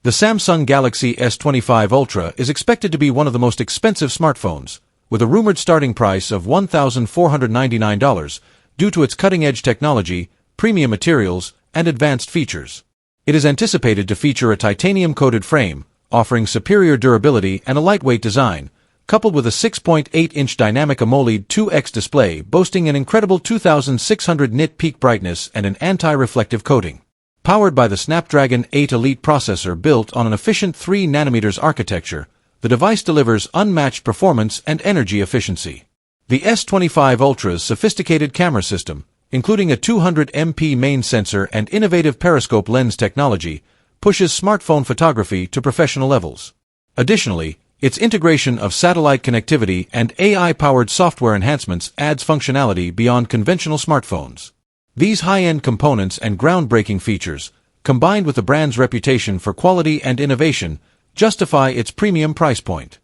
The Samsung Galaxy S25 Ultra is expected to be one of the most expensive smartphones, with a rumored starting price of $1,499 due to its cutting-edge technology, premium materials, and advanced features. It is anticipated to feature a titanium-coated frame, offering superior durability and a lightweight design, coupled with a 6.8-inch dynamic AMOLED 2X display boasting an incredible 2600 nit peak brightness and an anti-reflective coating. Powered by the Snapdragon 8 Elite processor built on an efficient 3nm architecture, the device delivers unmatched performance and energy efficiency. The S25 Ultra's sophisticated camera system, including a 200MP main sensor and innovative periscope lens technology, pushes smartphone photography to professional levels. Additionally, its integration of satellite connectivity and AI-powered software enhancements adds functionality beyond conventional smartphones. These high-end components and groundbreaking features, combined with the brand's reputation for quality and innovation, justify its premium price point.